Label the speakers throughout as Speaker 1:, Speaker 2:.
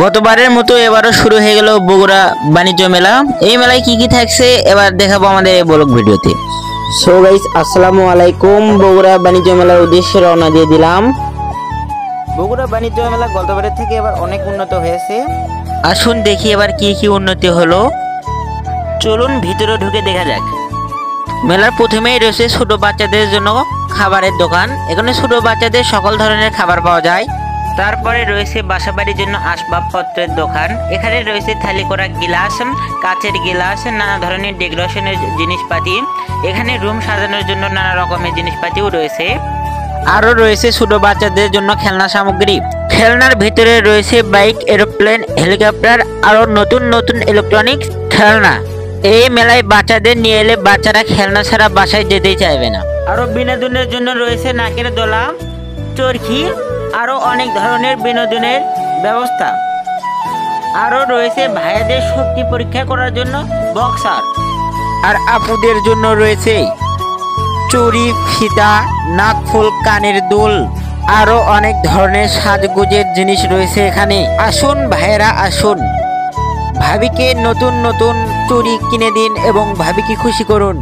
Speaker 1: গতবারের মতো এবারও শুরু হয়ে গেল বগুড়া বাণিজ্য মেলা। এই মেলায় কি কি থাকছে এবার দেখাবো আমাদের এই ব্লগ ভিডিওতে। সো গাইস, আসসালামু আলাইকুম। বগুড়া বাণিজ্য মেলার উদ্দেশ্যে রওনা দিয়ে দিলাম। বগুড়া বাণিজ্য মেলা গতবারের থেকে এবার অনেক উন্নত হয়েছে। আসুন দেখি এবার কি কি উন্নতি হলো। চলুন ভিতরে ঢুকে দেখা যাক। মেলার প্রথমেই রয়েছে ছোট বাচ্চাদের জন্য খাবারের দোকান। এখানে ছোট বাচ্চাদের সকল ধরনের খাবার পাওয়া যায়। তারপরে রয়েছে বাসাবাড়ির জন্য আসবাবপত্রের দোকান। এখানে রয়েছে থালি করা গিলাস, কাচের গিলাস, নানা ধরনের ডেকোরেশনের জিনিসপাতি। এখানে রুম সাজানোর জন্য নানা রকমের জিনিসপাতিও রয়েছে। আরও রয়েছে ছোট বাচ্চাদের জন্য খেলনা সামগ্রী। খেলনার ভিতরে রয়েছে বাইক, এরোপ্লেন, হেলিকপ্টার, আরও নতুন নতুন ইলেকট্রনিক্স খেলনা। এই মেলায় বাচ্চাদের নিয়ে এলে বাচ্চারা খেলনা ছাড়া বাসায় যেতেই চাইবে না। আরও বিনোদনের জন্য রয়েছে নাকের দোলা, চরকি, আরও অনেক ধরনের বিনোদনের ব্যবস্থা। আরও রয়েছে ভাইয়াদের শক্তি পরীক্ষা করার জন্য বক্সার। আর আপুদের জন্য রয়েছে চুড়ি, ফিতা, নাকফুল, কানের দুল, আরও অনেক ধরনের সাজগোজের জিনিস রয়েছে এখানে। আসুন ভাইয়েরা আসুন, ভাবিকে নতুন নতুন চুড়ি কিনে দিন এবং ভাবিকে খুশি করুন।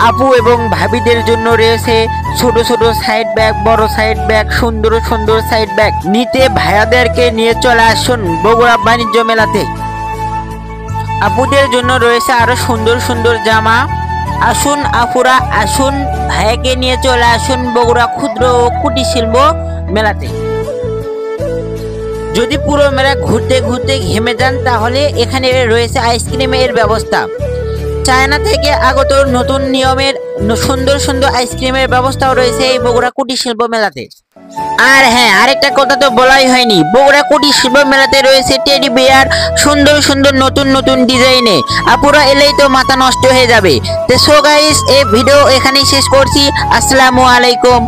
Speaker 1: আপু এবং ভাবিদের জন্য রয়েছে ছোট ছোট সাইড ব্যাগ, বড় সাইড ব্যাগ, সুন্দর সুন্দর সাইড ব্যাগ। নিতে ভাইয়াদেরকে নিয়ে চলে আসুন বগুড়া বাণিজ্য মেলাতে। আপুদের জন্য রয়েছে আরো সুন্দর সুন্দর জামা। আসুন আপুরা আসুন, ভাইয়াকে নিয়ে চলে আসুন বগুড়া ক্ষুদ্র ও কুটির শিল্প মেলাতে। যদি পুরো মেলা ঘুরতে ঘুরতে ঘেমে যান তাহলে এখানে রয়েছে আইসক্রিমের ব্যবস্থা। চায়না থেকে আগত নতুন নিয়মের সুন্দর সুন্দর আইসক্রিমের ব্যবস্থাও রয়েছে এই বগুড়া কুটির শিল্প মেলাতে। আর হ্যাঁ, আরেকটা কথা তো বলাই হয়নি, বগুড়া কুটির শিল্প মেলাতে রয়েছে টেডি বিয়ার সুন্দর সুন্দর নতুন নতুন ডিজাইনে। আপুরা এলেই তো মাথা নষ্ট হয়ে যাবে। তো সো গাইস, এই ভিডিও এখানেই শেষ করছি। আসসালামু আলাইকুম।